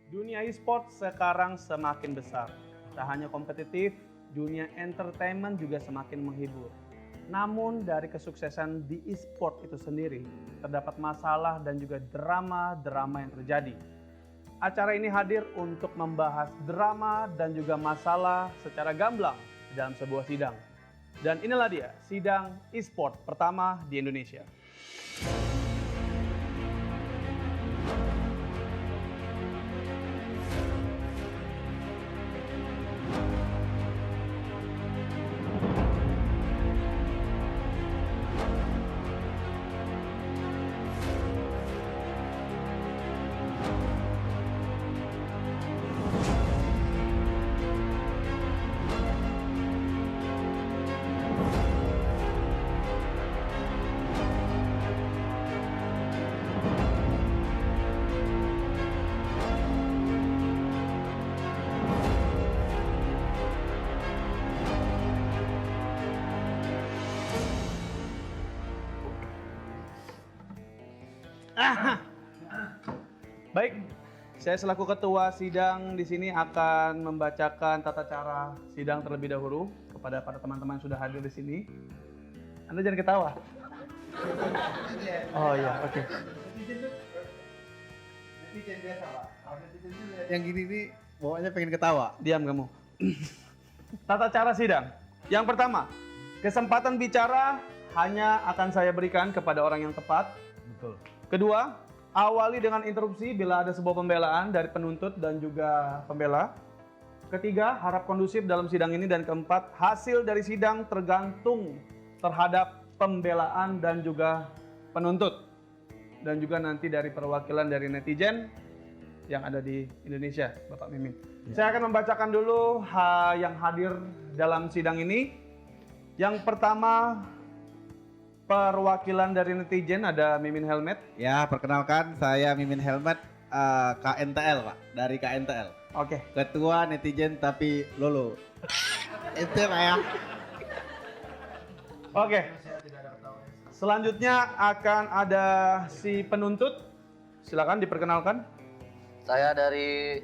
Dunia e-sport sekarang semakin besar. Tak hanya kompetitif, dunia entertainment juga semakin menghibur. Namun dari kesuksesan di e-sport itu sendiri, terdapat masalah dan juga drama-drama yang terjadi. Acara ini hadir untuk membahas drama dan juga masalah secara gamblang dalam sebuah sidang. Dan inilah dia, sidang e-sport pertama di Indonesia. Baik, saya selaku ketua sidang di sini akan membacakan tata cara sidang terlebih dahulu kepada para teman-teman yang sudah hadir di sini. Anda jangan ketawa. Oh iya, oke. Yang gini nih bawaannya pengen ketawa. Diam kamu. Tata cara sidang. Yang pertama, kesempatan bicara hanya akan saya berikan kepada orang yang tepat. Betul. Kedua, awali dengan interupsi bila ada sebuah pembelaan dari penuntut dan juga pembela. Ketiga, harap kondusif dalam sidang ini. Dan keempat, hasil dari sidang tergantung terhadap pembelaan dan juga penuntut. Dan juga nanti dari perwakilan dari netizen yang ada di Indonesia, Bapak Mimin. Saya akan membacakan dulu yang hadir dalam sidang ini. Yang pertama, perwakilan dari netizen ada Mimin Helmet. Ya, perkenalkan saya Mimin Helmet, KNTL Pak, dari KNTL. Oke. Ketua netizen tapi Lolo. Itu Pak ya. Oke. Selanjutnya akan ada si penuntut. Silakan diperkenalkan. Saya dari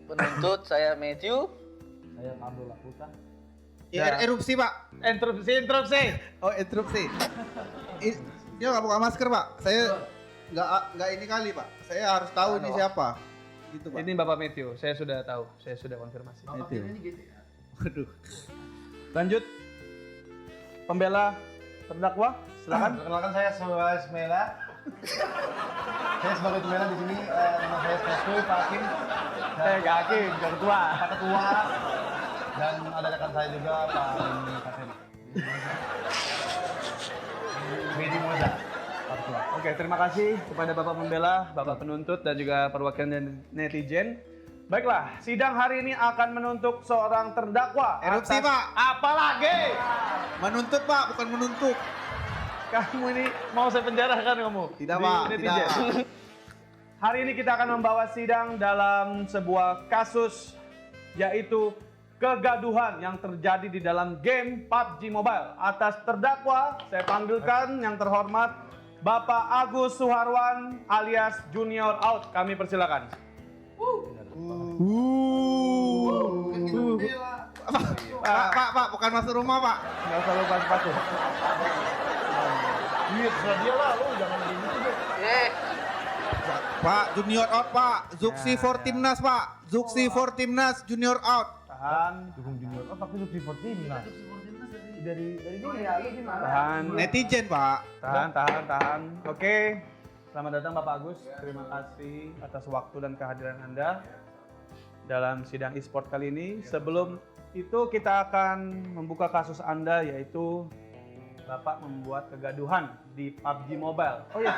penuntut, saya Matthew. Saya Abdullah Putra. Erupsi Pak. Interupsi. Oh, interupsi. Dia nggak buka masker Pak. Saya nggak ini kali Pak. Saya harus tahu ini siapa. Gitu Pak. Ini Bapak Matthew. Saya sudah tahu. Saya sudah konfirmasi. Matthew. Waduh. Lanjut. Pembela terdakwa. Silakan. Perkenalkan saya sebagai Smela. Saya sebagai pembela di sini, nama saya Sesku, Pak Hakim. Gak Hakim, gak ketua. Pak Ketua. Dan ada rekan saya juga, Pak Kapten. Bedi Moza, Pak Ketua. Oke, terima kasih kepada Bapak Pembela, Bapak Penuntut, dan juga perwakilan netizen. Baiklah, sidang hari ini akan menuntut seorang terdakwa. Erupsi, atas- Pak. Apalagi? Menuntut Pak, bukan menuntut. Kamu ini mau saya penjarakan kamu? Tidak, Di Pak. netizen. Tidak, Pak. Hari ini kita akan membawa sidang dalam sebuah kasus, yaitu kegaduhan yang terjadi di dalam game PUBG Mobile. Atas terdakwa, saya panggilkan yang terhormat Bapak Agus Suharwan alias Junior Out. Kami persilakan. Pak, bukan masuk rumah Pak. Nggak usah lupa sepatu. Iya, terserah dia lah, lu jangan gini gitu. Pak, Junior out Pak. Zuxi for Timnas Pak. Zuxi for Timnas Junior out. Tahan, Dukung junior, oh tapi Lutfi Fortin nah. Dari ini ya, lu gimana? tahan, Netizen Pak. tahan. Oke, selamat datang Bapak Agus. Terima kasih atas waktu dan kehadiran Anda dalam sidang e-sport kali ini. Sebelum itu kita akan membuka kasus Anda, yaitu Bapak membuat kegaduhan di PUBG Mobile. Oh iya,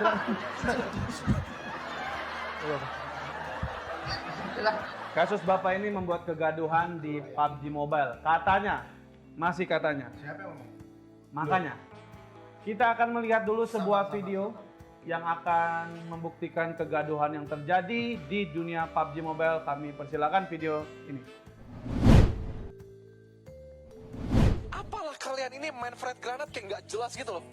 silakan. Kasus Bapak ini membuat kegaduhan di PUBG Mobile. Katanya, masih katanya. Siapa yang ngomong? Makanya, kita akan melihat dulu sebuah video yang akan membuktikan kegaduhan yang terjadi di dunia PUBG Mobile. Kami persilakan video ini. Apalah kalian ini main Fred Granat kayak nggak jelas gitu loh.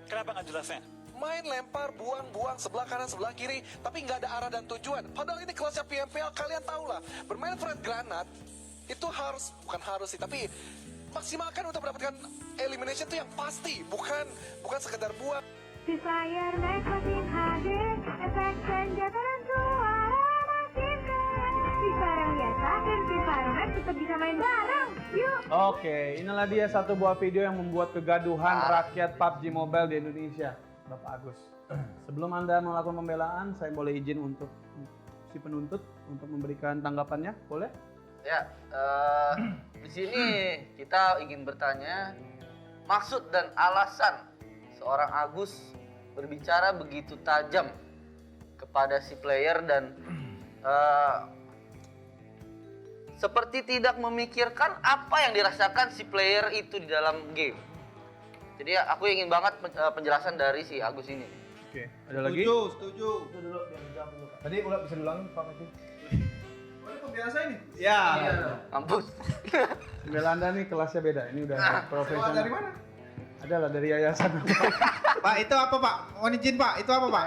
Kenapa nggak jelasnya? main lempar, buang-buang sebelah kanan, sebelah kiri, tapi nggak ada arah dan tujuan. Padahal ini kelasnya PMPL, kalian tahu lah, bermain Fred Granat itu bukan harus sih, tapi maksimalkan untuk mendapatkan elimination itu yang pasti, bukan sekedar buang. Free Fire Night makin hadir, efek senjata dan suara makin keren. Bisa bareng biasa dan Free Fire Night tetap bisa main bareng. Yuk! Oke, inilah dia satu buah video yang membuat kegaduhan rakyat PUBG Mobile di Indonesia, Bapak Agus. Sebelum Anda melakukan pembelaan, saya boleh izin untuk si penuntut untuk memberikan tanggapannya, boleh? Ya, di sini kita ingin bertanya maksud dan alasan seorang Agus berbicara begitu tajam kepada si player dan seperti tidak memikirkan apa yang dirasakan si player itu di dalam game. Jadi aku ingin banget penjelasan dari si Agus ini. Oke, ada lagi? Setuju. Tadi bisa diulangi Pak Meti? Biasa ini. Ya. Kampus. Pembelaan Anda nih kelasnya beda, ini udah profesional. Dari mana? Adalah dari yayasan. Pak, itu apa Pak? Mohon izin Pak, itu apa Pak?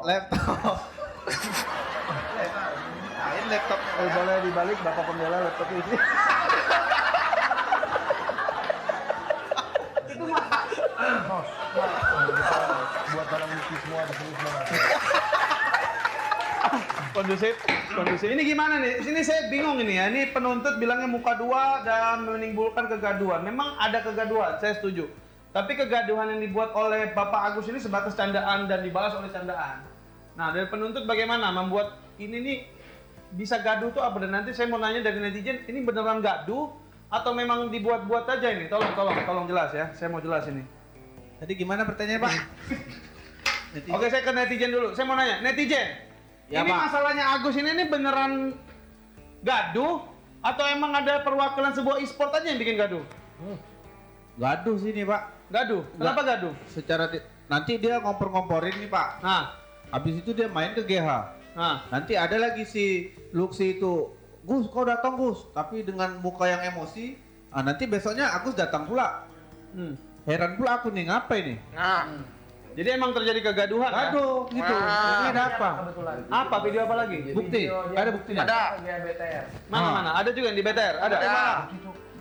Laptop. Ini laptop. Boleh dibalik Bapak pembela laptop ini. Buat barang bukti semua di sini semua. Kondusif. Ini gimana nih? Sini saya bingung ini ya. Ini penuntut bilangnya muka dua dan menimbulkan kegaduhan. Memang ada kegaduhan, saya setuju. Tapi kegaduhan yang dibuat oleh Bapak Agus ini sebatas candaan dan dibalas oleh candaan. Nah, dari penuntut bagaimana membuat ini nih bisa gaduh tuh apa? Dan nanti saya mau nanya dari netizen, ini beneran gaduh atau memang dibuat-buat aja ini? Tolong jelas ya. Saya mau jelas ini. Tadi gimana pertanyaannya Pak? Oke, saya ke netizen dulu. Saya mau nanya, netizen. Ya, ini Pak. masalahnya Agus ini beneran gaduh atau emang ada perwakilan sebuah e-sport aja yang bikin gaduh? Gaduh sini Pak. Gaduh. Kenapa gaduh? Nanti dia ngompor-ngomporin nih Pak. Nah, Habis itu dia main ke GH. nah, Nanti ada lagi si Luxi itu, Gus kau datang Gus, tapi dengan muka yang emosi. Nanti besoknya Agus datang pula. Heran pula aku nih, ngapain nih? Nah, jadi emang terjadi kegaduhan. Ya? Gaduh gitu. Ini ada apa? Apa video apa lagi? Bukti? Ada buktinya? ada. Mana? Ada juga yang di BTR? Ada. Ada.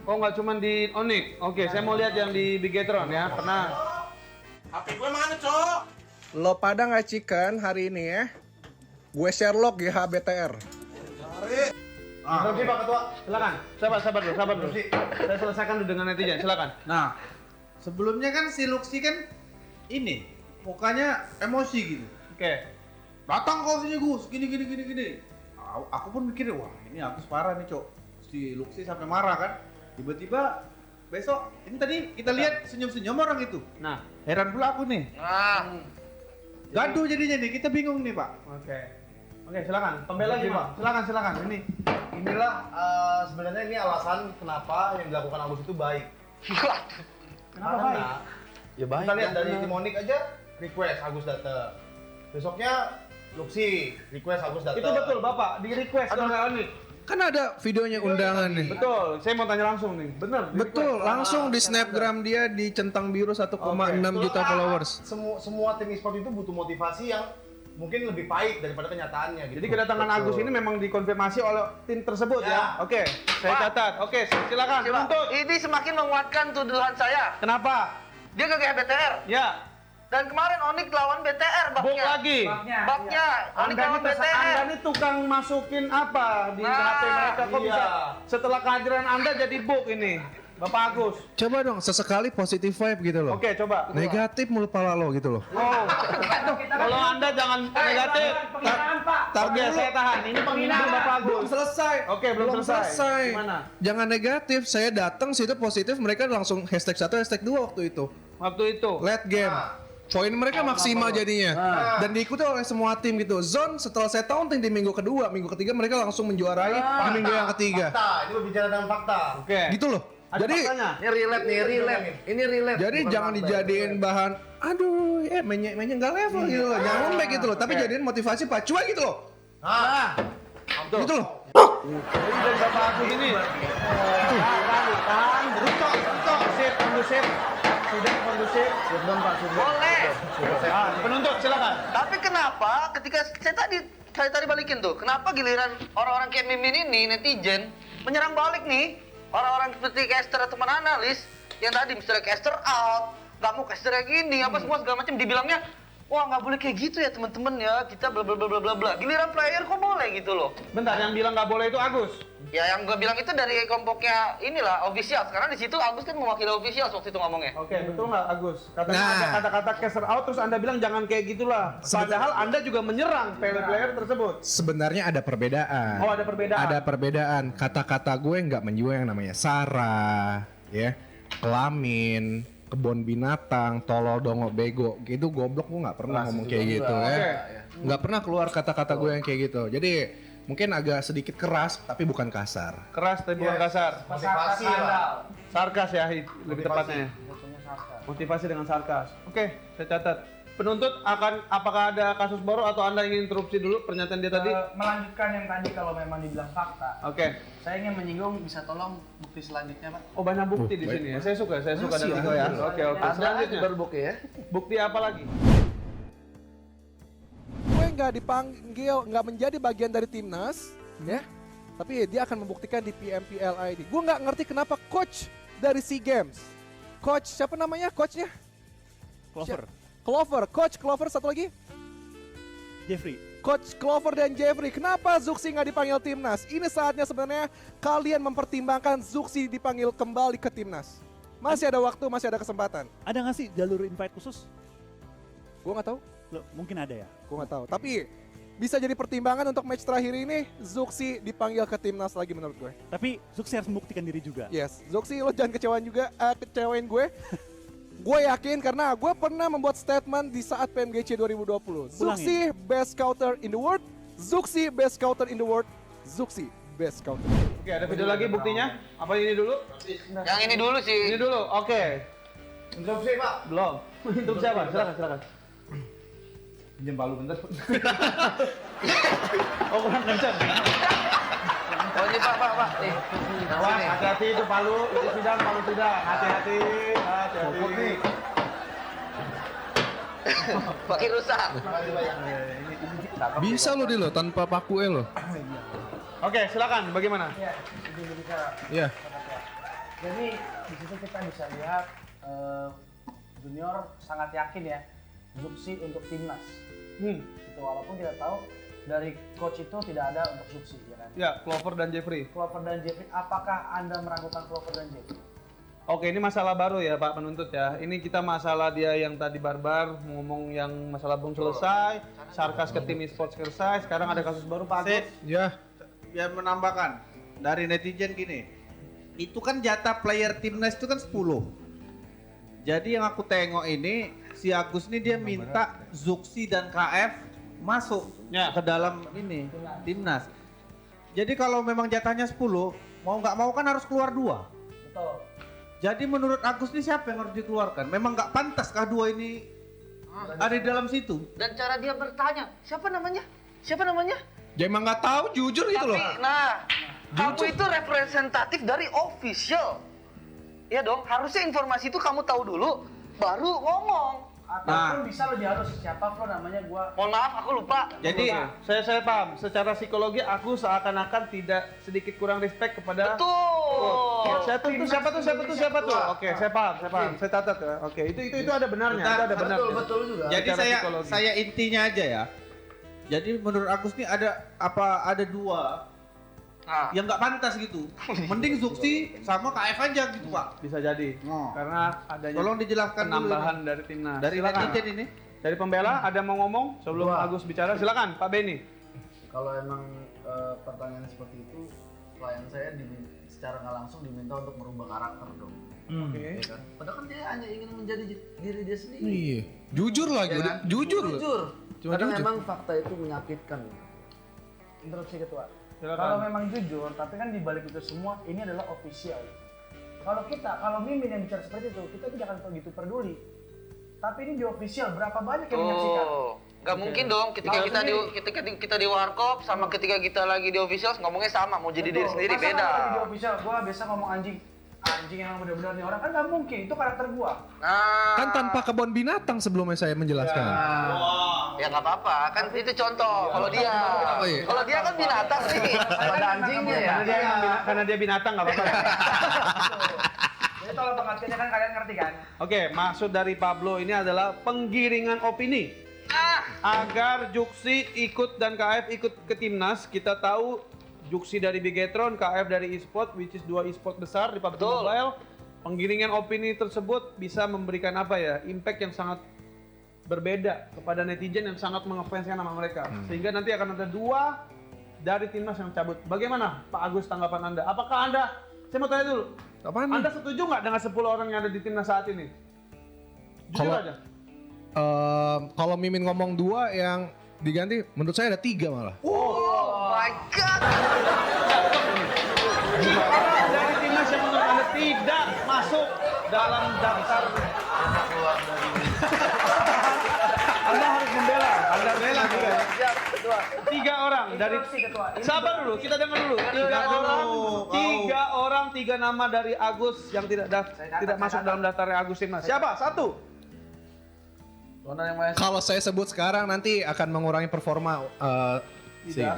Oh, nggak cuma di Onyx. Oke, saya mau lihat yang di Bigetron ya. Karena Lo pada ngacikan hari ini ya? Gue Sherlock ya HBTR. Oke, Pak Ketua, silakan. Sabar dulu. Saya selesaikan dulu dengan netizen, silakan. Nah, sebelumnya kan si Luxi kan ini mukanya emosi gitu. Oke. Datang kau sini Gus, gini. Aku pun mikir, wah ini Agus parah nih Cok. Si Luxi sampai marah kan. Tiba-tiba besok, ini tadi kita lihat senyum-senyum orang itu. Nah, Heran pula aku nih. Nah, Gaduh jadinya nih, kita bingung nih Pak. Oke, silakan. Pembela gimana? Silakan. Ini. Inilah sebenarnya ini alasan kenapa yang dilakukan Agus itu baik. Kenapa baik? ya baik. Kita lihat dari Timonik aja request Agus datang. Besoknya Luxi request Agus datang. Itu betul, Bapak. Di request oleh Oni. Kan ada videonya undangan nih. Betul. Saya mau tanya langsung nih. Bener. di Betul, request. langsung di snapgram dia di centang biru 1,6 juta followers. Semua tim e-sport itu butuh motivasi yang mungkin lebih baik daripada kenyataannya gitu. Jadi kedatangan Agus ini memang dikonfirmasi oleh tim tersebut ya. Oke, saya catat. Oke, silakan. Penuntut. Ini semakin menguatkan tuduhan saya. Kenapa? Dia ke BTR. Ya, Dan kemarin Onyx lawan BTR buk baknya. lagi. Baknya Onyx lawan Anda BTR. ini tukang masukin apa di HP mereka? Kok bisa setelah kehadiran Anda jadi buk ini, Bapak Agus? Coba dong sesekali positive vibe gitu loh. Oke, coba. Negatif mulu pala lo gitu loh. Oh, kalau Anda jangan negatif. Oke, saya tahan. Ini penghinaan Bapak Agus. Belum selesai. Oke, belum selesai. Gimana? Jangan negatif. Saya datang situ positif, mereka langsung hashtag 1, hashtag 2 waktu itu. Waktu itu. Late game. Poin mereka maksimal jadinya. Dan diikuti oleh semua tim gitu. Zone setelah saya taunting di minggu kedua, minggu ketiga mereka langsung menjuarai di minggu yang ketiga. Fakta, ini berbicara dengan fakta. Oke. Gitu loh. Ada Jadi faktanya? Ini relate nih, relate. Ini relate. Jadi jangan dijadiin bahan aduh, mainnya enggak level gitu loh. Jangan lembek gitu loh, tapi jadiin motivasi pacuan gitu loh. Gitu loh. Jadi dari Bapak Agus ini. Tahan. Kondusif. sidang kondusif. Sudon Pak, Sudon. Boleh. Penuntut silakan. Tapi kenapa ketika saya tadi balikin tuh, kenapa giliran orang-orang kayak Mimin ini netizen menyerang balik nih orang-orang seperti caster atau teman analis yang tadi misalnya caster out, nggak mau caster kayak gini, apa semua segala macam dibilangnya, wah nggak boleh kayak gitu ya teman-teman ya, kita bla bla bla bla bla bla. Giliran player kok boleh gitu loh. Bentar, yang bilang nggak boleh itu Agus. Ya yang gue bilang itu dari kelompoknya inilah official. Karena di situ Agus kan mewakili official waktu itu ngomongnya. Oke, betul nggak Agus? Katanya Nah. ada kata-kata caster out terus Anda bilang jangan kayak gitulah. Padahal Anda juga menyerang player-player tersebut. Sebenarnya ada perbedaan. Oh, ada perbedaan. Ada perbedaan. Kata-kata gue nggak menjual yang namanya sara, ya, kelamin, kebun binatang, tolol, dongo, bego. Gitu goblok, gue nggak pernah ngomong kayak gitu ya. Nggak pernah keluar kata-kata gue yang kayak gitu. Jadi mungkin agak sedikit keras, tapi bukan kasar. Keras tapi bukan kasar. Motivasi lah. Sarkas ya lebih tepatnya. Motivasi dengan sarkas. Oke, saya catat. Penuntut apakah ada kasus baru atau Anda ingin interupsi dulu pernyataan dia tadi? Melanjutkan yang tadi kalau memang dibilang fakta. Oke. Saya ingin menyinggung, bisa tolong bukti selanjutnya, Pak? Oh, banyak bukti di sini ya. Saya suka Masih dengan itu ya. Oke. Selanjutnya. bukti ya. Bukti apa lagi? Gue nggak dipanggil, nggak menjadi bagian dari timnas, ya. Tapi dia akan membuktikan di PMPL ID. Gue nggak ngerti kenapa coach dari SEA Games, coach siapa namanya coachnya? Clover, coach Clover satu lagi? Jeffrey. Coach Clover dan Jeffrey, kenapa Zuxi nggak dipanggil timnas? Ini saatnya sebenarnya kalian mempertimbangkan Zuxi dipanggil kembali ke timnas. Masih ada waktu, masih ada kesempatan. Ada nggak sih jalur invite khusus? Gue nggak tahu. Loh, mungkin ada ya. Gue nggak tahu. Tapi bisa jadi pertimbangan untuk match terakhir ini Zuxi dipanggil ke timnas lagi menurut gue. Tapi Zuxi harus membuktikan diri juga. Yes, Zuxi lo jangan kecewain gue. Gue yakin karena gue pernah membuat statement di saat PMGC 2020. Zuxi best scouter in the world. Zuxi best scouter in the world. Zuxi best scouter. Oke, ada video lagi buktinya? Apa ini dulu? Yang ini dulu sih. Ini dulu. Oke. Interupsi Pak. Belum. Untuk siapa? Silakan. Pinjam palu bentar. Oh, kurang kencang. Oh ini Pak. Nih. Yang Awas, sini. hati-hati itu palu. Itu sidang, palu sidang. Hati-hati. Hati-hati. Makin rusak. Bisa lo lo tanpa paku lo. Oke, silakan. Bagaimana? Ya, izin berbicara. Ya. Jadi di situ kita bisa lihat junior sangat yakin ya Zuxi untuk timnas. Itu walaupun kita tahu dari coach itu tidak ada untuk Zuxi, ya kan? Ya, Clover dan Jeffrey. Clover dan Jeffrey, apakah Anda meragukan Clover dan Jeffrey? Oke, ini masalah baru ya Pak penuntut ya. Ini kita masalah dia yang tadi barbar ngomong yang masalah belum selesai, sarkas ke tim e-sports selesai. Sekarang ada kasus baru Pak Agus. Ya. Biar menambahkan dari netizen gini. Itu kan jatah player timnas itu kan 10. Jadi yang aku tengok ini si Agus ini dia minta Zuxi dan KF masuk ke dalam ini timnas. Jadi kalau memang jatahnya 10, mau nggak mau kan harus keluar 2. Betul. Jadi menurut Agus ini siapa yang harus dikeluarkan? Memang nggak pantas kah 2 ini ada di dalam situ? Dan cara dia bertanya, siapa namanya? Siapa namanya? Dia emang nggak tahu, jujur gitu loh. Tapi, kamu itu representatif dari official. Iya dong, harusnya informasi itu kamu tahu dulu, baru ngomong. Ataupun bisa lebih halus, siapa bro namanya gua. Mohon maaf, aku lupa. Jadi saya paham. Secara psikologi aku seakan-akan tidak sedikit kurang respect kepada. Betul. Siapa tuh? Oke, saya paham. Saya catat ya. Oke, itu ada benarnya. Itu ada benarnya. Betul juga. Jadi Secara psikologi. saya intinya aja ya. Jadi menurut Agus nih ada 2 yang nggak pantas gitu. Mending Zuxi sama KF aja gitu Pak. Bisa jadi. Karena adanya Tolong dijelaskan dulu penambahan ini. dari timnas. Dari Silakan. netizen ini. Dari pembela ada mau ngomong sebelum Agus bicara? Silakan Pak Beni. Kalau emang pertanyaan seperti itu, klien saya secara nggak langsung diminta untuk merubah karakter dong. Oke. Ya kan? Padahal kan dia hanya ingin menjadi diri dia sendiri. Iya. Jujur lagi, Ya kan? jujur loh. Jujur. Cuma Karena jujur. memang fakta itu menyakitkan. Interupsi ketua. Silakan. Kalau memang jujur, tapi kan di balik itu semua ini adalah official. Kalau Mimin yang bicara seperti itu, kita tidak akan begitu peduli. Tapi ini di official, berapa banyak yang menyaksikan? Nggak mungkin dong ketika kita di warkop sama ketika kita lagi di official ngomongnya sama, mau jadi diri sendiri Masa beda. kalau lagi di official, gua biasa ngomong anjing anjing yang benar-benar nih orang kan nggak mungkin, itu karakter gua. Nah, Kan tanpa kebun binatang sebelumnya saya menjelaskan. ya nggak apa-apa, kan itu contoh. Kalau dia, Oh, iya. kalau dia kan binatang nih. Ada anjingnya ya. Karena dia binatang nggak apa-apa. Jadi tolong pengertiannya kan kalian ngerti kan? Oke, maksud dari Pablo ini adalah penggiringan opini. Agar Juksi ikut dan KF ikut ke timnas, kita tahu Juksi dari Bigetron, KF dari eSport, which is 2 eSport besar di PUBG Betul. Mobile. Penggiringan opini tersebut bisa memberikan apa ya, impact yang sangat berbeda kepada netizen yang sangat mengefanskan nama mereka. Sehingga nanti akan ada 2 dari timnas yang cabut. Bagaimana Pak Agus tanggapan Anda? Apakah Anda, saya mau tanya dulu, Apaan nih? Anda setuju nggak dengan 10 orang yang ada di timnas saat ini? Jujur Kalau- aja. Kalau Mimin ngomong 2 yang diganti, menurut saya ada 3 malah. Oh my god. Orang dari timnas yang menurut Anda tidak masuk dalam daftar. Anda harus membela. Anda bela juga. Siap, ketua. 3 orang dari. Instruksi, ketua. Ini Sabar dulu, kita dengar dulu. 3 orang, 3 nama dari Agus yang tidak masuk dalam daftar Agus timnas. Siapa? 1. Ronald yang main. Kalau saya sebut sekarang nanti akan mengurangi performa si. Tidak.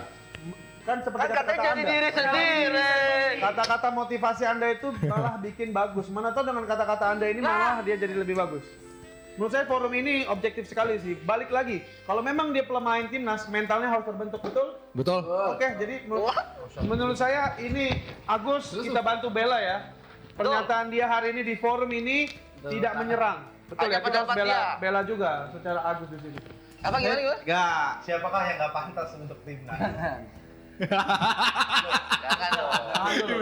Kan seperti Kan katanya jadi Anda. diri sendiri. Kata-kata motivasi Anda itu malah bikin bagus. Mana tahu dengan kata-kata Anda ini malah dia jadi lebih bagus. Menurut saya forum ini objektif sekali sih. Balik lagi, kalau memang dia pelemahin timnas, mentalnya harus terbentuk, betul? Betul? Oke, jadi menurut saya ini Agus kita bantu bela ya. Pernyataan dia hari ini di forum ini tidak menyerang. Betul Hanya ya, kita harus pendapat bela, dia. bela juga secara Agus di sini. Apa gimana? Enggak, siapakah yang nggak pantas untuk timnas? Jangan dong.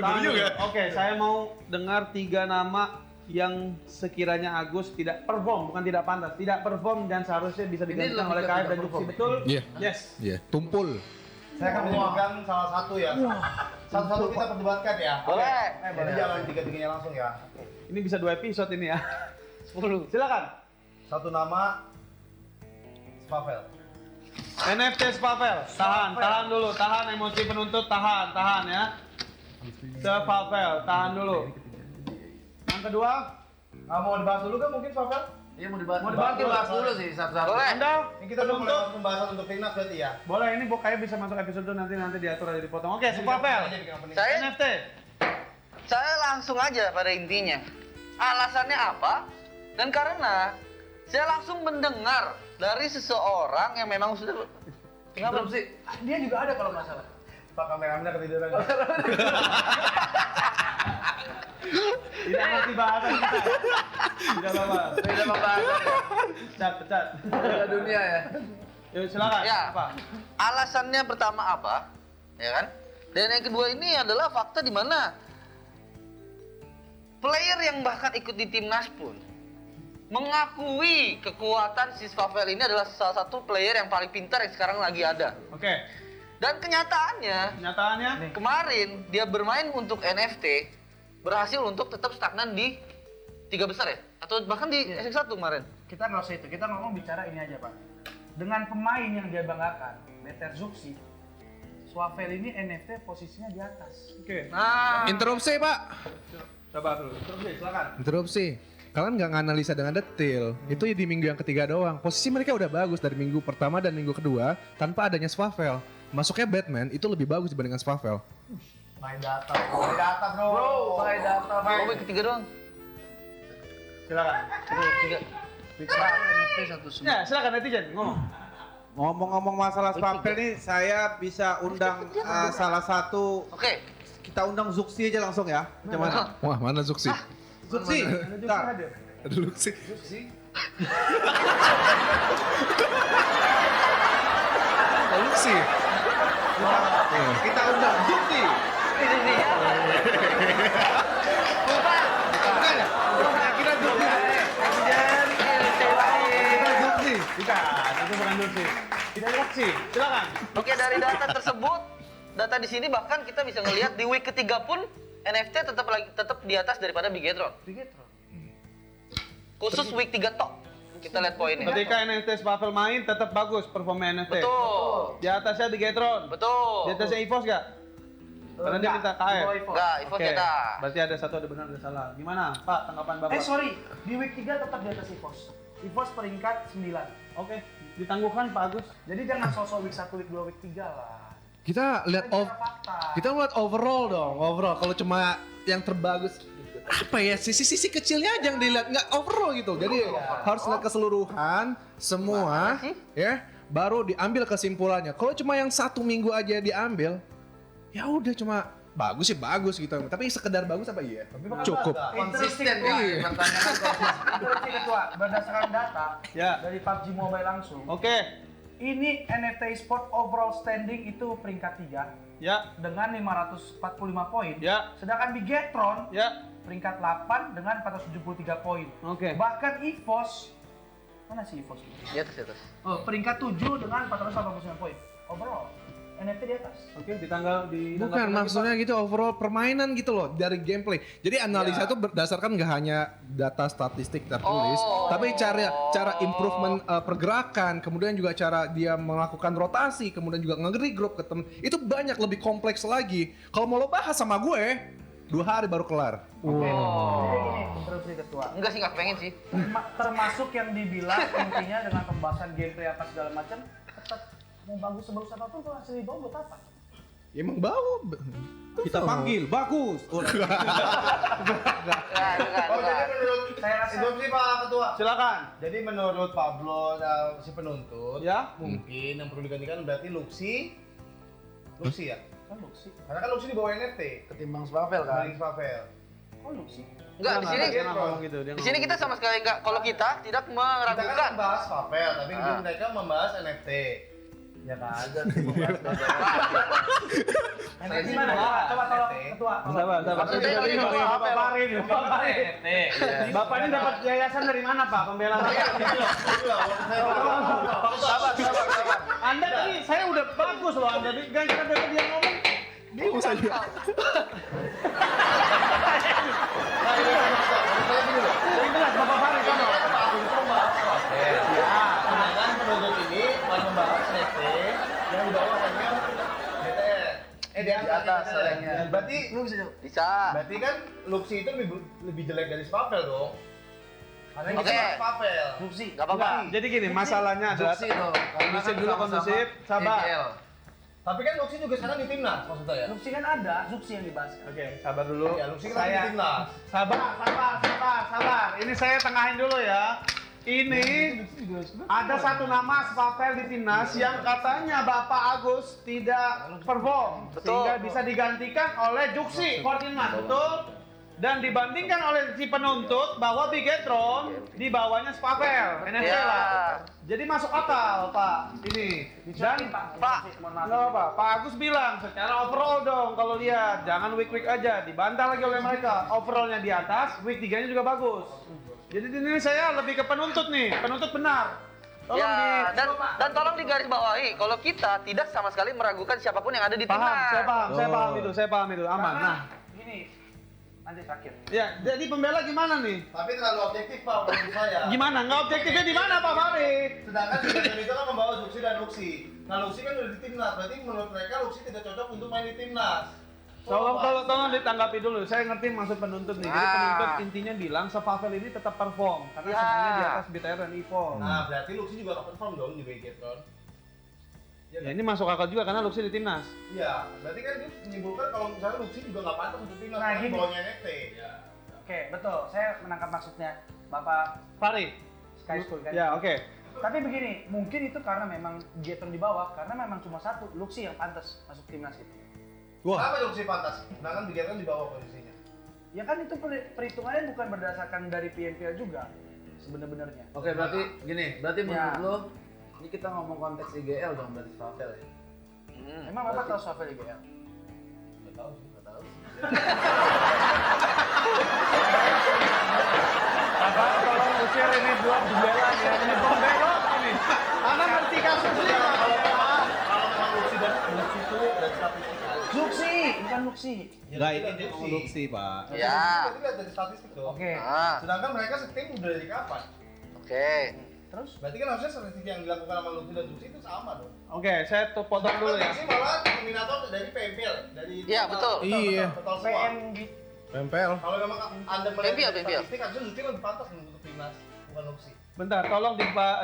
Tahan dulu. Oke, saya mau dengar 3 nama yang sekiranya Agus tidak perform, bukan tidak pantas, tidak perform dan seharusnya bisa digantikan lebih oleh ke KF tidak dan Juksi, perform. betul? Iya. Yes. Iya, tumpul. Saya akan menyebutkan salah satu ya. Satu-satu kita perdebatkan ya. Boleh. Jadi jangan tiga-tiganya langsung ya. Ini bisa 2 episode ini ya. 10. Silakan. Satu nama Spavel. NFT Spavel. Tahan dulu, tahan emosi penuntut, tahan ya. Spavel, tahan dulu. Yang kedua, Nggak mau dibahas dulu kan mungkin Spavel? Iya mau dibahas. Mau dibahas Kita bahas dulu sih satu-satu. Boleh. Anda Ini kita udah mulai penuntut. masuk pembahasan untuk timnas berarti ya. Boleh, ini kayaknya bisa masuk episode itu nanti diatur aja dipotong. Oke, Spavel. Saya NFT. saya langsung aja pada intinya. Alasannya apa? Dan karena saya langsung mendengar dari seseorang yang memang sudah Kenapa sih? Dia juga ada kalau nggak salah. Pak kameramennya ketiduran. Tidak ngerti bahasan kita. Tidak apa-apa. Beda pembahasan. Pecat. Beda dunia ya. Yuk silakan. Ya. Apa? Alasannya pertama apa? Ya kan? Dan yang kedua ini adalah fakta di mana player yang bahkan ikut di timnas pun mengakui kekuatan si Spavel ini adalah salah satu player yang paling pintar yang sekarang lagi ada. Oke. Dan kenyataannya Kenyataannya kemarin dia bermain untuk NFT berhasil untuk tetap stagnan di 3 besar ya? Atau bahkan di S1 kemarin. Kita nggak usah itu, kita ngomong bicara ini aja Pak. Dengan pemain yang dia banggakan, Better Zuxi, Swavel ini NFT posisinya di atas. Oke. Nah, Interupsi, Pak. Coba dulu. Terus deh, silakan. Interupsi. Kalian nggak nganalisa dengan detail. Itu di minggu yang ketiga doang. Posisi mereka udah bagus dari minggu pertama dan minggu kedua tanpa adanya Swavel. Masuknya Batman itu lebih bagus dibandingkan Swavel. Main data bro. Bro, by data oh, ketiga doang. Silakan. Tiga. NFT satu semua. Ya, silakan netizen ngomong. Ngomong-ngomong masalah Spavel nih, saya bisa undang salah satu. Oke. Kita undang Zuxi aja langsung ya. Gimana? Wah, mana Zuxi? Zuxi. Ada juga Bentar. hadir. Ada Zuxi. Zuxi. Kita undang Zuxi. Ini dia. Bukan ya? Kita Zuxi. Kita Zuxi. Bukan, itu bukan Dulci. Tidak Dulci. Silakan. Oke, dari data tersebut, data di sini bahkan kita bisa ngelihat di week ketiga pun NFT tetap di atas daripada Bigetron. Khusus week 3 tok. Kita lihat poinnya. Ketika NFT Spavel main tetap bagus performa NFT. Betul. Di atasnya Bigetron. Betul. Di atasnya EVOS gak? Karena dia minta KF. Enggak, EVOS Oke, cetak. berarti ada satu ada benar ada salah. Gimana Pak tanggapan Bapak? Sorry, di week 3 tetap di atas EVOS. EVOS peringkat 9. Oke, ditangguhkan Pak Agus. Jadi jangan sosok week 1, week 2, week 3 lah. Kita lihat kita lihat overall dong, overall. Kalau cuma yang terbagus apa ya sisi-sisi kecilnya aja yang dilihat, nggak overall gitu. Jadi harus lihat keseluruhan semua ya, baru diambil kesimpulannya. Kalau cuma yang 1 minggu aja diambil, ya udah cuma bagus sih bagus gitu. Tapi sekedar bagus apa iya? Cukup. Konsisten Ketua. ya, pertanyaan konsisten. Interupsi Ketua, berdasarkan data Ya. dari PUBG Mobile langsung. Oke. Ini NFT Sport overall standing itu peringkat 3 Ya. dengan 545 poin. Ya. Sedangkan Bigetron Ya. peringkat 8 dengan 473 poin. Oke. Bahkan EVOS, mana sih EVOS? Di atas. Oh, peringkat 7 dengan 489 poin. Overall, NFT di atas. Oke, di tanggal Bukan maksudnya gitu overall permainan gitu loh dari gameplay. Jadi analisa itu berdasarkan nggak hanya data statistik tertulis, tapi cara improvement pergerakan, kemudian juga cara dia melakukan rotasi, kemudian juga nge-regroup ke temen. Itu banyak lebih kompleks lagi. Kalau mau lo bahas sama gue, 2 hari baru kelar. Jadi gini, interupsi Ketua. Enggak sih, enggak pengen sih. Termasuk yang dibilang intinya dengan pembahasan gameplay apa segala macam, tetap mau bagus sebagus apapun kalau hasilnya bau buat apa? Ya emang bau. Kita panggil, bagus. Enggak. Oh, jadi menurut Saya rasa interupsi Pak Ketua. Silakan. Jadi menurut Pablo si penuntut, Ya. mungkin yang perlu digantikan berarti Luxi ya. kan Luxi. Karena kan Luxi di bawah NFT, Ketimbang Spavel kan. dibanding Spavel. Oh Luxi. Enggak, di sini Dia nggak ngomong gitu. Dia di sini kita sama sekali enggak, kalau kita tidak Kita kan meragukan. membahas Spavel, tapi mereka membahas NFT. Ya kagak sih membahas NFT gimana? Coba tolong Ketua. Sabar. Maksudnya Jadi ini Bapak apa? Farid. Bapak ini dapat yayasan dari mana Pak? Pembela rakyat. Sabar. Anda tadi saya udah bagus loh Anda. Gara-gara dapat dia ngomong. Bingung saja. Yang jelas Bapak Farid kan. Sedangkan penuntut ini malah membahas NFT yang di bawah hanya DTR. Di atas sayangnya. Berarti Bisa. berarti kan Luxi itu lebih jelek dari Spavel dong. Karena ini Oke. kan Spavel. Luxi. Enggak apa-apa. Jadi gini, masalahnya adalah Luxi tuh. kondusif dulu kondusif, sabar. Tapi kan Luxi juga sekarang di timnas maksudnya ya. Luxi kan ada, Luxi yang dibahas. Oke, sabar dulu. Ya Luxi kan di timnas. Sabar. Ini saya tengahin dulu ya. Ini ada satu nama Spavel di timnas yang katanya Bapak Agus tidak perform, sehingga bisa digantikan oleh Juksi Fortinmas, betul? Dan dibandingkan oleh si penuntut bahwa Bigetron di bawahnya Spavel, NFT Ya. lah. Jadi masuk akal Pak ini. Dan Pak. nggak apa, Pak Agus bilang secara overall dong kalau lihat, jangan week aja, dibantah lagi oleh mereka. Overallnya di atas, week 3-nya juga bagus. Jadi ini saya lebih ke penuntut nih, penuntut benar. Tolong Ya, dan tolong digarisbawahi kalau kita tidak sama sekali meragukan siapapun yang ada di timnas. Paham, saya paham itu, aman. Nah, Gini, nanti terakhir. ya, jadi pembela gimana nih? Tapi terlalu objektif Pak menurut saya. Gimana? Nggak objektifnya di mana Pak Farid? Sedangkan Bigetron itu kan membawa Luxi dan Luxi. Nah Luxi kan udah di timnas, berarti menurut mereka Luxi tidak cocok untuk main di timnas. Tolong ditanggapi dulu. Saya ngerti maksud penuntut nih. Jadi penuntut intinya bilang Spavel ini tetap perform karena semuanya di atas BTR dan EVOS. Nah berarti Luxi juga akan perform dong di Bigetron. Ya ini masuk akal juga karena Luxi di timnas. Iya, berarti kan dia menyimpulkan kalau misalnya Luxi juga nggak pantas untuk timnas Nah, karena gini. bawahnya NFT. Oke, betul. Saya menangkap maksudnya Bapak Farid. Sky School kan. Ya, oke. Tapi begini, mungkin itu karena memang Bigetron di bawah, karena memang cuma satu Luxi yang pantas masuk timnas itu. Kenapa Luxi pantas? Sedangkan Bigetron di bawah posisinya. Ya kan itu perhitungannya bukan berdasarkan dari PMPL juga sebenarnya. Oke, berarti gini, berarti menurut Ya. lo ini kita ngomong konteks IGL dong berarti Spavel ya? Emang Bapak tahu Spavel IGL? Nggak tahu sih. Bapak tolong usir ini buat pembela ya. Ini pembelot ini. Anda ngerti kasusnya Pak? Kalau memang Luxi dan Luxi itu dari statistik. Luxi, bukan Luxi. Enggak, ini dia ngomong Luxi, Pak. Ya. Berarti lihat dari statistik dong. Oke. Ah, Sedangkan mereka setim udah dari kapan? oke. Terus? Berarti kan harusnya strategi yang dilakukan sama Luffy dan Zuxi itu sama dong. Oke, saya potong dulu ya. Zuxi malah nominator dari PMPL, dari Iya, betul. Iya. total semua. PMG. PMPL. Kalau memang Anda PMPL. melihat statistik, harusnya Zuxi lebih pantas untuk timnas, bukan Luxi. Bentar, tolong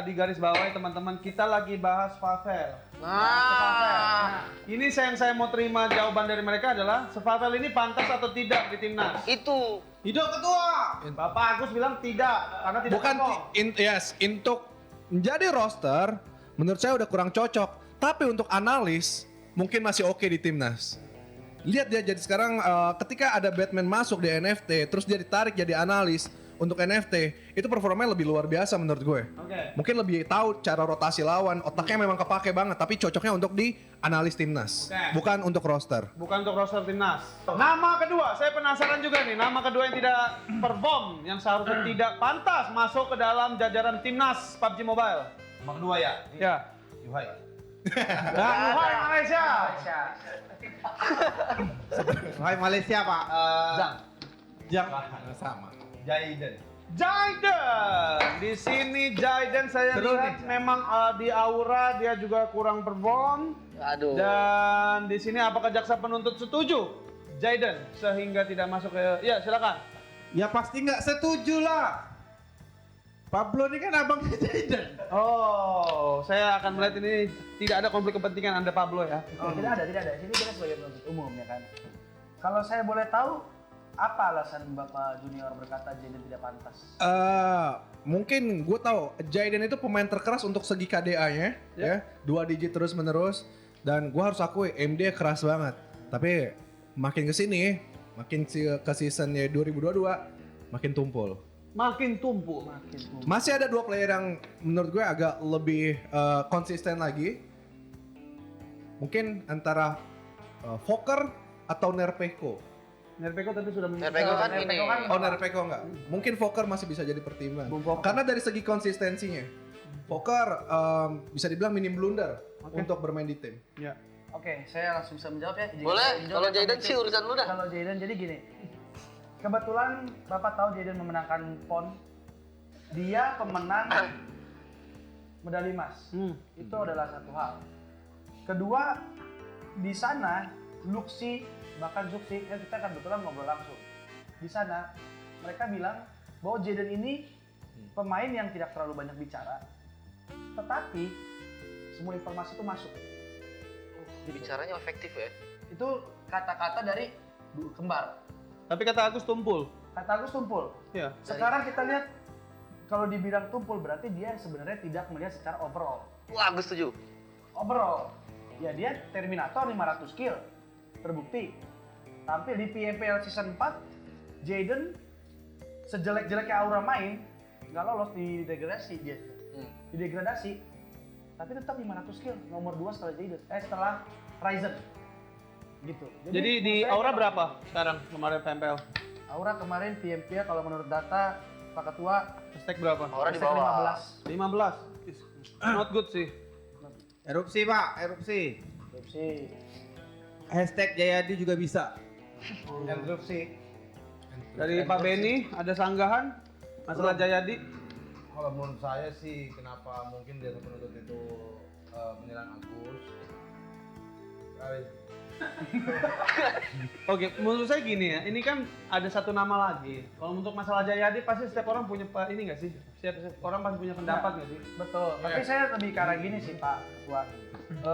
di garis bawahi teman-teman, kita lagi bahas Pavel. Nah, Ini yang saya mau terima jawaban dari mereka adalah Pavel ini pantas atau tidak di timnas? itu. Hidup ketua. Bapak Agus bilang tidak, karena tidak Bukan cocok. untuk menjadi roster menurut saya udah kurang cocok. Tapi untuk analis mungkin masih oke di timnas. Lihat dia jadi sekarang ketika ada Batman masuk di NFT terus dia ditarik jadi analis untuk NFT, itu performanya lebih luar biasa menurut gue. Oke. Mungkin lebih tahu cara rotasi lawan, otaknya memang kepake banget, tapi cocoknya untuk di analis timnas, Oke. bukan untuk roster. Bukan untuk roster timnas. Nama kedua, saya penasaran juga nih. Nama kedua yang tidak perform, yang seharusnya tidak pantas masuk ke dalam jajaran timnas PUBG Mobile. Sama kedua ya, Ya. Yuhai. Dan Wuhan Malaysia. Hai Malaysia Pak. Jang. Sama. Jaiden. Jaiden. Di sini Jaiden saya Seru lihat nih. memang di aura dia juga kurang perform. Aduh. Dan di sini apakah jaksa penuntut setuju Jaiden sehingga tidak masuk ke? Ya silakan. Ya pasti nggak setuju lah. Pablo ini kan abangnya Jaiden. Oh, saya akan melihat ini tidak ada konflik kepentingan Anda Pablo ya. Oh, tidak ada. Sini kita sebagai penuntut umum ya kan. Kalau saya boleh tahu, apa alasan Bapak Junior berkata Jaden tidak pantas? Mungkin gue tahu Jaiden itu pemain terkeras untuk segi KDA-nya, ya, 2 digit terus menerus, dan gue harus akui MD keras banget. Tapi makin kesini, makin ke seasonnya 2022, makin tumpul. Makin tumpul. Masih ada 2 player yang menurut gue agak lebih konsisten lagi. Mungkin antara Fokker atau Nerpeko. Nerpeko tapi sudah Nerpeko kan ini. Oh, Nerpeko enggak. Mungkin Fokker masih bisa jadi pertimbangan. Bung Fokker. Karena dari segi konsistensinya, Fokker bisa dibilang minim blunder untuk bermain di tim. Ya. Oke, saya langsung bisa menjawab ya. Boleh, kalau Jaden sih urusan lu dah. Kalau Jaden jadi gini. Kebetulan Bapak tahu Jaden memenangkan PON. Dia pemenang medali emas. Itu adalah satu hal. Kedua, di sana Luxi bahkan Zuxi kan kita kan kebetulan ngobrol langsung. Di sana mereka bilang bahwa Jaden ini pemain yang tidak terlalu banyak bicara. Tetapi semua informasi itu masuk. Bicaranya efektif ya. Itu kata-kata dari kembar. Tapi kata Agus tumpul. Kata Agus tumpul. Ya. Sekarang kita lihat kalau dibilang tumpul berarti dia sebenarnya tidak melihat secara overall. Wah, Agus setuju. Overall, ya dia Terminator 500 kill. Terbukti. Tampil di PMPL Season 4, Jaden sejelek-jeleknya Aura main, nggak lolos di degradasi dia. Di degradasi, tapi tetap 500 kill, nomor 2 setelah Jaden, setelah Ryzen. Gitu. Jadi di menurut saya Aura kalau- berapa sekarang kemarin PMPL? Aura kemarin PMPL kalau menurut data Pak Ketua, Hashtag berapa? Aura di hashtag bawah. 15. Not good sih. Erupsi Pak, erupsi. Erupsi. Hashtag Jayadi juga bisa. Erupsi. Dari Pak Beni ada sanggahan masalah Jayadi. Kalau menurut saya sih kenapa mungkin dia penuntut itu menyerang Agus. Oke, menurut saya gini ya, ini kan ada satu nama lagi. Kalau untuk masalah Jayadi pasti setiap orang punya ini nggak sih? Setiap orang pasti punya pendapat nggak sih? Betul. Tapi saya lebih ke arah gini sih Pak Ketua.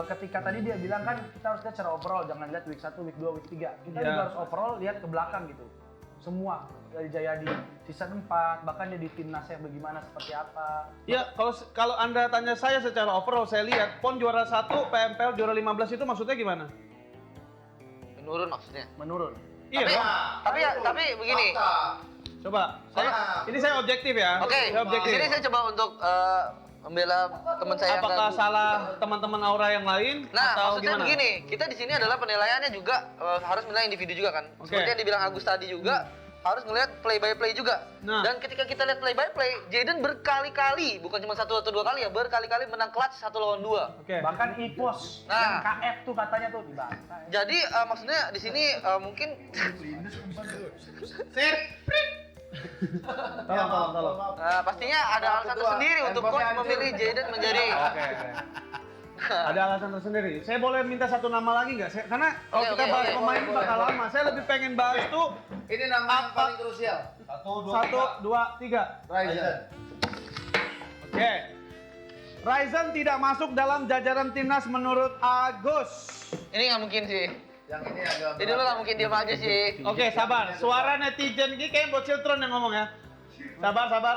Ketika tadi dia bilang kan kita harus lihat secara overall, jangan lihat week 1, week 2, week 3. Kita Ya. juga harus overall lihat ke belakang gitu. Semua dari Jayadi season 4, bahkan dia di timnasnya bagaimana seperti apa. Ya, kalau Anda tanya saya secara overall, saya lihat PON juara 1, PMPL juara 15 itu maksudnya gimana? Menurun maksudnya. Menurun. Iya Tapi, dong. tapi begini. Coba, ini saya objektif ya. Oke, Saya objektif. di sini saya coba untuk membela teman saya yang Apakah gak- salah teman-teman Aura yang lain Nah, atau maksudnya gimana? begini, kita di sini adalah penilaiannya juga harus menilai individu juga kan. Oke. Seperti yang dibilang Agus tadi juga, harus ngelihat play by play juga. Nah. Dan ketika kita lihat play by play, Jaden berkali-kali, bukan cuma 1 atau 2 kali ya, berkali-kali menang clutch 1 lawan 2. Oke. Bahkan EPOS Nah. yang KF tuh katanya tuh dibantah. Jadi maksudnya di sini mungkin Tolong. Pastinya ada alasan tersendiri untuk coach memilih Jaden menjadi. Oke. Ada alasan tersendiri. Saya boleh minta satu nama lagi nggak? Karena kalau kita bahas pemain bakal lama. Saya lebih pengen bahas tuh Ini nama yang paling krusial. 1, 2, 3. Ryzen. Oke. Ryzen tidak masuk dalam jajaran timnas menurut Agus. Ini nggak mungkin sih. Yang ini agak Jadi lu nggak mungkin diam aja sih. Oke, sabar. Suara netizen ini kayak bocil Tron yang ngomong ya. Sabar. Sabar.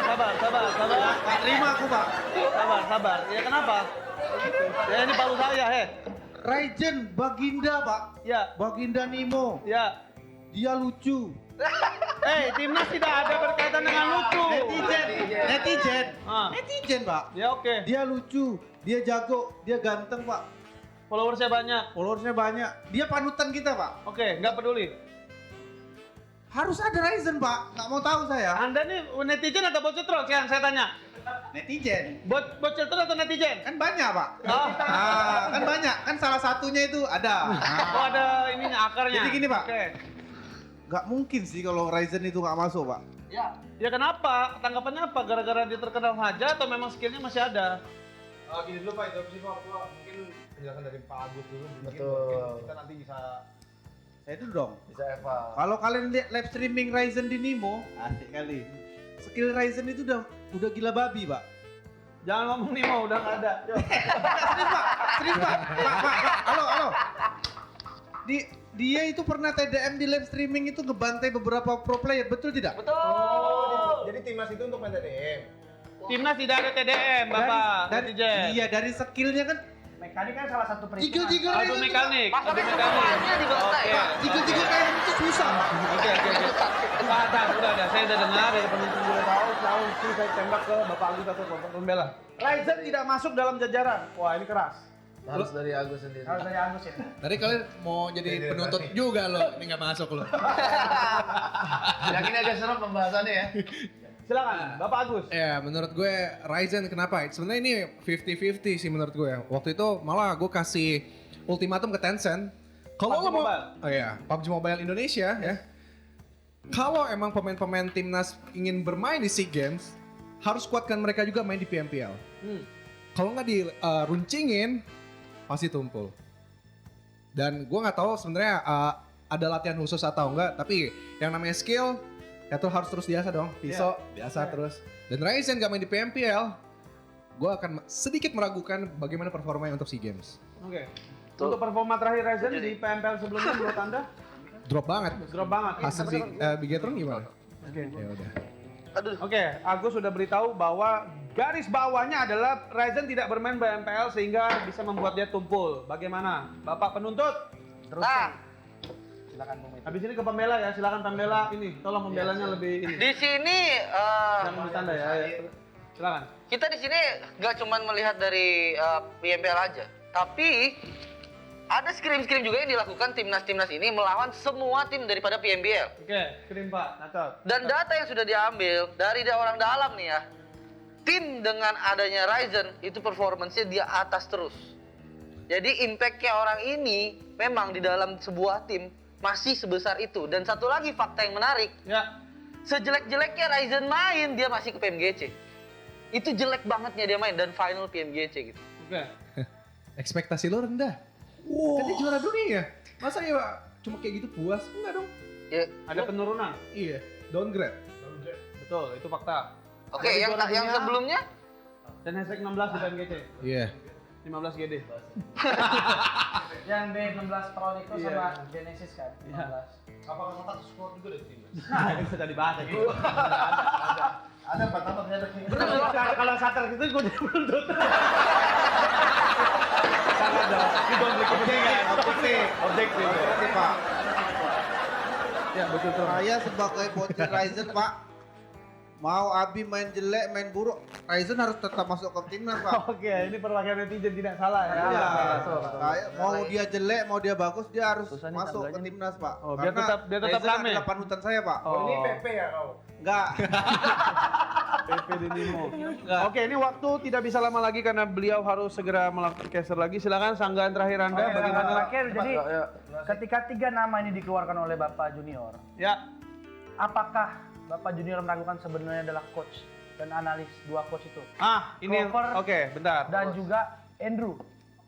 Nggak terima aku pak. Sabar. Ya kenapa? Ya ini palu saya, Ryzen Baginda pak. Ya. Baginda Nemo. Ya. Dia lucu. Timnas tidak ada berkaitan dengan lucu. Netizen pak. Ya oke. Dia lucu. Dia jago. Dia ganteng pak. Followersnya banyak. Dia panutan kita pak. Oke, nggak peduli. Harus ada Ryzen pak. Nggak mau tahu saya. Anda nih netizen atau bocil Tron? Sekarang saya tanya. Netizen. Bocil Tron atau netizen? Kan banyak pak. Oh. Kan banyak. Kan salah satunya itu ada. Oh ada ininya akarnya. Jadi gini pak. Oke. Nggak mungkin sih kalau Ryzen itu nggak masuk pak. Ya kenapa? Tanggapannya apa? Gara-gara dia terkenal saja atau memang skillnya masih ada? Gini dulu Pak, interupsi Pak. Mungkin penjelasan dari Pak Agus dulu. Betul. Kita nanti bisa Saya dulu dong. bisa eval. Kalau kalian lihat live streaming Ryzen di Nemo, asik kali. Skill Ryzen itu udah gila babi, Pak. Jangan ngomong nih mau udah nggak ada. Serius, Pak. Pak. Halo. Dia itu pernah TDM di live streaming itu ngebantai beberapa pro player, betul tidak? Betul. Jadi timnas itu untuk main TDM. Timnas tidak ada TDM, Bapak. netizen. Iya, dari skillnya kan Mekanik kan salah satu prinsip. jiggle Adu mekanik. Maksudnya semuanya dibantai. Oke. Jiggle kayak itu susah, Pak. Oke. Pak, udah. Saya udah dengar dari penonton udah tahu. Langsung saya tembak ke Bapak Agus atau Bapak Pembela. Ryzen tidak masuk dalam jajaran. Wah ini keras. Harus dari Agus sendiri. Harus dari Agus ya. Tadi kalian mau jadi penuntut juga loh, ini nggak masuk loh. Yang ini agak serem pembahasannya ya. Silakan, Bapak Agus. Ya, menurut gue Ryzen kenapa? Sebenarnya ini 50-50 sih menurut gue. Waktu itu malah gue kasih ultimatum ke Tencent. Kalau PUBG lo mau, Mobile. oh ya, PUBG Mobile Indonesia ya. Kalau emang pemain-pemain timnas ingin bermain di SEA Games, harus kuatkan mereka juga main di PMPL. Kalau nggak diruncingin, pasti tumpul. Dan gue nggak tahu sebenarnya ada latihan khusus atau enggak, tapi yang namanya skill ya tuh harus terus biasa dong, pisau biasa terus. Dan Ryzen gak main di PMPL, gue akan sedikit meragukan bagaimana performanya untuk SEA Games. Oke. Untuk performa terakhir Ryzen di PMPL sebelumnya menurut Anda? Drop banget. Drop banget. Hasil Bigetron gimana? Oke. Ya udah. Oke, Agus sudah beritahu bahwa garis bawahnya adalah Ryzen tidak bermain PMPL sehingga bisa membuat dia tumpul. Bagaimana? Bapak penuntut? Nah, Silakan Bung. Habis ini ke pembela ya, silakan pembela ini. Tolong pembelanya lebih ini. di sini Jangan bercanda ya. Silakan. kita di sini nggak cuma melihat dari PMPL aja, tapi ada scrim-scrim juga yang dilakukan timnas-timnas ini melawan semua tim daripada PMBL. Oke, kirim Pak, catat. Dan data yang sudah diambil dari orang dalam nih ya, tim dengan adanya Ryzen itu performance-nya dia atas terus. Jadi impact-nya orang ini memang di dalam sebuah tim masih sebesar itu. Dan satu lagi fakta yang menarik, Ya. sejelek-jeleknya Ryzen main, dia masih ke PMGC. Itu jelek bangetnya dia main dan final PMGC gitu. Oke. Ekspektasi lo rendah. Kan dia juara dunia. Masa ya cuma kayak gitu puas? Enggak dong. Ya, Ada penurunan. Iya, downgrade. Betul, itu fakta. oke, Ada yang juara dunia sebelumnya dan hashtag 16 di PMGC. Iya. 15 GD. Yang D16 Pro itu Iya. sama Genesis kan? 15. Apakah status skor juga dari timnas? Nah, itu bisa dibahas ya. Ada 4 tambah ternyata. Kalau sater gitu gue jadi penuntut. Sangat dong. Ini konflik kepentingan. Objektif. Pak. Ya, betul tuh. Saya sebagai bocil Ryzen, Pak, Mau Abi main jelek, main buruk, Ryzen harus tetap masuk ke timnas Pak. Oke, ini perwakilan netizen tidak salah ya. Iya. betul. Mau dia jelek, mau dia bagus, dia harus Susah nih masuk ke tangganya. timnas Pak. Oh, biar Karena tetap Ryzen rame. adalah panutan saya Pak. Oh, Ini PP ya kau? Enggak. PP Dinimo. Oke, ini waktu tidak bisa lama lagi karena beliau harus segera melakukan caster lagi. Silakan sanggahan terakhir Anda bagaimana? Terakhir, jadi ketika 3 nama ini dikeluarkan oleh Bapak Junior, Ya. apakah Bapak Junior meragukan sebenarnya adalah coach dan analis 2 coach itu? Ini Clover oke, bentar. dan juga Andrew.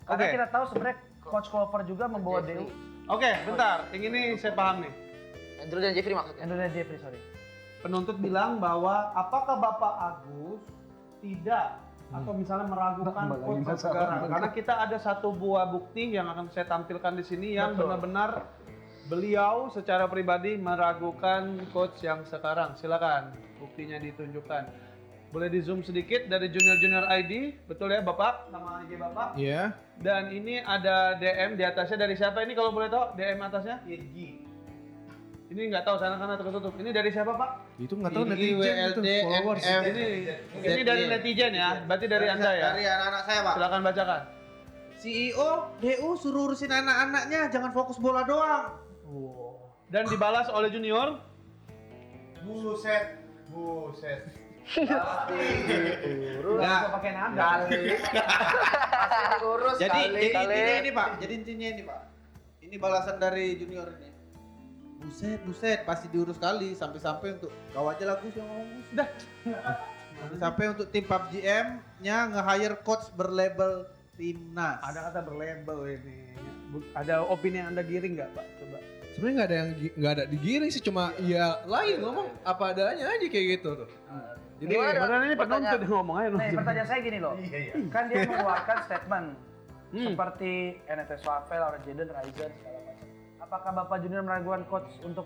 Karena Oke. kita tahu sebenarnya coach Clover juga membawa DU. Oke, bentar. Yang ini saya paham nih. Andrew dan Jeffrey maksudnya. Andrew dan Jeffrey, sorry. Penuntut bilang bahwa apakah Bapak Agus tidak atau misalnya meragukan coach sekarang, karena kita ada satu buah bukti yang akan saya tampilkan di sini yang benar-benar beliau secara pribadi meragukan coach yang sekarang. Silakan buktinya ditunjukkan. Boleh di zoom sedikit dari Junior ID, betul ya Bapak? Nama IG Bapak? Iya. Dan ini ada DM di atasnya dari siapa ini kalau boleh tahu? DM atasnya? Ini nggak tahu sana karena tertutup. Ini dari siapa Pak? Itu nggak tahu Ini netizen itu WLD, followers. NF. Ini dari netizen ya, berarti dari Anda ya. Dari anak-anak saya Pak. Silakan bacakan. CEO, DU suruh urusin anak-anaknya, jangan fokus bola doang. Dan dibalas oleh Junior. Buset. Enggak. pakai nada. Urus Jadi kali. intinya ini Pak, jadi intinya ini Pak. Ini balasan dari Junior ini. Buset, pasti diurus kali sampai-sampai untuk kau aja lah Gus yang ngomong Gus. Dah. Sampai untuk tim PUBG-nya nge-hire coach berlabel timnas. Ada kata berlabel ini. Ada opini yang Anda giring nggak Pak? Coba. Sebenarnya nggak ada yang nggak ada digiring sih, cuma ya lain ngomong apa adanya aja kayak gitu tuh. Jadi Gimana? padahal ini penuntut Pertanyaan. yang ngomong aja. Nih, pertanyaan saya gini loh. Kan dia mengeluarkan statement Hmm. seperti NFT Swavel, Aura Jaden, Ryzen segala macam. Apakah Bapak Junior meragukan coach untuk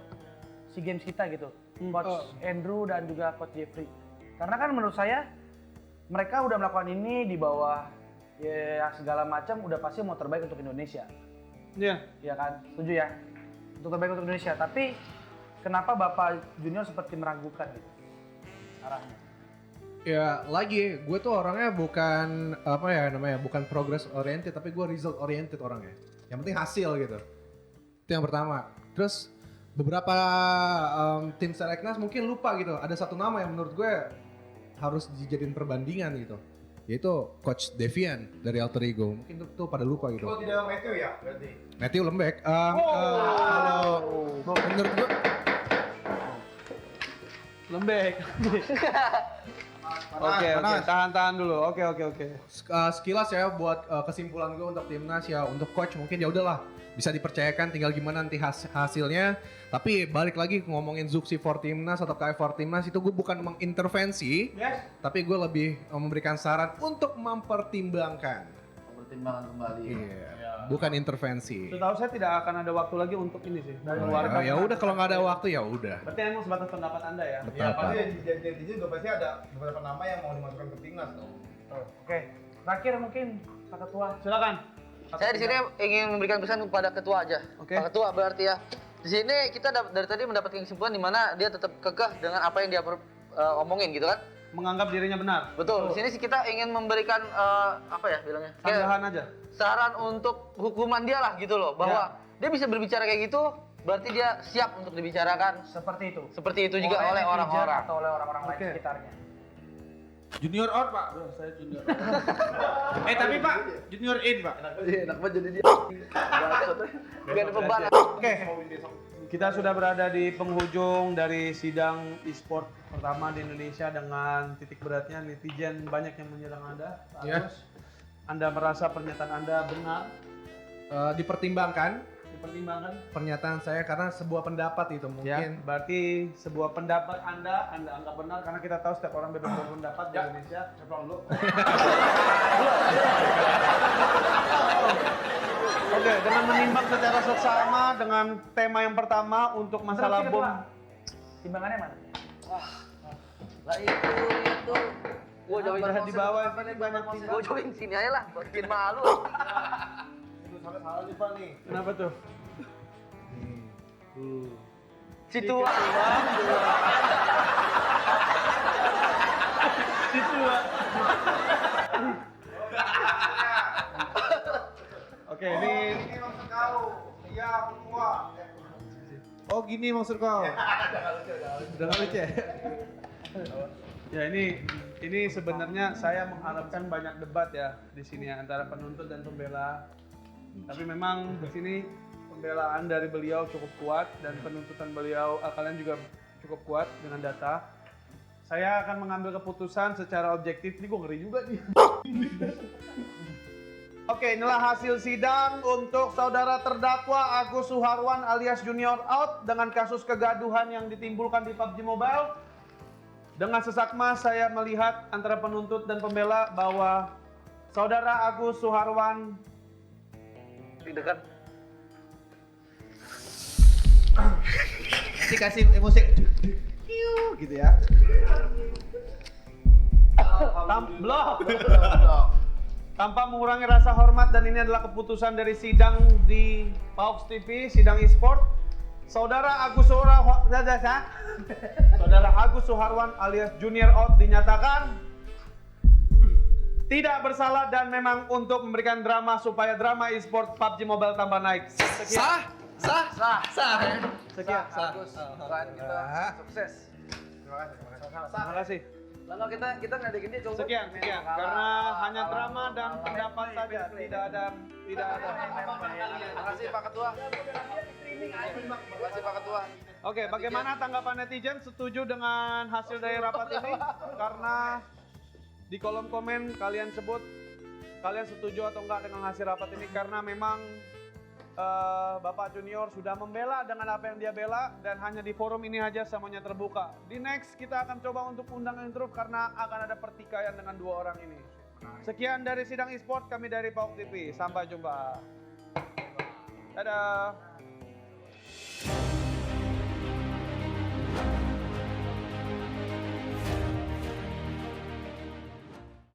SEA Games kita gitu? Coach Andrew dan juga coach Jeffrey. Karena kan menurut saya mereka udah melakukan ini di bawah ya segala macam udah pasti mau terbaik untuk Indonesia. Iya. Iya kan? Setuju ya? Untuk terbaik untuk Indonesia. Tapi kenapa Bapak Junior seperti meragukan gitu arahnya? Ya lagi, gue tuh orangnya bukan apa ya namanya, bukan progress oriented, tapi gue result oriented orangnya. Yang penting hasil gitu. Itu yang pertama. Terus beberapa tim seleknas mungkin lupa gitu. Ada satu nama yang menurut gue harus dijadiin perbandingan gitu. Yaitu Coach Devian dari Alter Ego. Mungkin tuh pada lupa gitu. Oh tidak Matthew ya berarti? Matthew lembek. Kalau menurut gue Lembek. Oke, tahan dulu. Oke. sekilas ya buat kesimpulan gue untuk timnas ya, untuk coach mungkin ya udahlah bisa dipercayakan, tinggal gimana nanti hasilnya. Tapi balik lagi ngomongin Zuxi for timnas atau KF for timnas itu gue bukan mengintervensi, tapi gue lebih memberikan saran untuk mempertimbangkan. Pertimbangan kembali. Iya, bukan intervensi. Setahu saya tidak akan ada waktu lagi untuk ini sih. Mengeluarkan. Ya udah kalau nggak ada waktu ya udah. Berarti emang sebatas pendapat Anda ya. Betul. Ya pasti di juga pasti ada beberapa nama yang mau dimasukkan ke timnas dong. Oke. Terakhir mungkin Pak Ketua. Silakan. Saya di sini ingin memberikan pesan kepada ketua aja. Oke. Pak ketua berarti ya. Di sini kita dari tadi mendapatkan kesimpulan di mana dia tetap kekeh dengan apa yang dia omongin gitu kan. Menganggap dirinya benar. Betul. Di sini sih kita ingin memberikan apa ya bilangnya? Kayak Sanggahan aja. saran untuk hukuman dia lah gitu loh, bahwa dia bisa berbicara kayak gitu, berarti dia siap untuk dibicarakan Seperti itu. seperti itu juga oleh netizen orang-orang. atau oleh orang-orang lain Oke. sekitarnya. Junior out Pak. Saya junior out. Tapi Pak, junior in Pak. Enak banget jadi dia. Gak ada beban. Oke. Kita sudah berada di penghujung dari sidang e-sport pertama di Indonesia dengan titik beratnya netizen banyak yang menyerang Anda. Pak Ya. Agus. Anda merasa pernyataan Anda benar? Dipertimbangkan Dipertimbangkan? pernyataan saya karena sebuah pendapat itu Ya, mungkin. berarti sebuah pendapat Anda anggap benar karena kita tahu setiap orang bebas berpendapat di Indonesia. Oke, dengan menimbang secara seksama dengan tema yang pertama untuk masalah Terus, bom. Ketua. Timbangannya mana? Lah itu. Gua jauhin Jangan di bawah sini banyak Gua jauhin sini aja lah, bikin malu. Itu sampai salah nih Pak nih. Kenapa tuh? Situ. Oke, ini Oh gini maksud kau. Udah nggak lucu ya? ya ini sebenarnya saya mengharapkan banyak debat ya di sini ya, antara penuntut dan pembela. Tapi memang di sini pembelaan dari beliau cukup kuat dan penuntutan beliau kalian juga cukup kuat dengan data. Saya akan mengambil keputusan secara objektif. Ini gue ngeri juga nih. Oke, inilah hasil sidang untuk saudara terdakwa Agus Suharwan alias Junior Out dengan kasus kegaduhan yang ditimbulkan di PUBG Mobile. Dengan sesak mas saya melihat antara penuntut dan pembela bahwa saudara Agus Suharwan Dekat. Nanti kasih musik gitu ya. belum. Tanpa mengurangi rasa hormat dan ini adalah keputusan dari sidang di Pauks TV, sidang e-sport. Saudara Agus Suharwan alias Junior Out dinyatakan tidak bersalah dan memang untuk memberikan drama supaya drama e-sport PUBG Mobile tambah naik. Sekian. Sah. Sekian. Bagus. Doain kita sukses. Terima kasih. Lalu kita ngadekin dia coba. Sekian. Karena hanya drama dan pendapat saja, tidak ada. Terima kasih Pak Ketua. Terima kasih Pak Ketua. Oke, bagaimana tanggapan netizen? Setuju dengan hasil dari rapat ini? Karena di kolom komen kalian sebut kalian setuju atau enggak dengan hasil rapat ini, karena memang Bapak Junior sudah membela dengan apa yang dia bela dan hanya di forum ini aja semuanya terbuka. Di next kita akan coba untuk undang intro karena akan ada pertikaian dengan dua orang ini. Sekian dari sidang e-sport kami dari Pauks TV. Sampai jumpa. Dadah.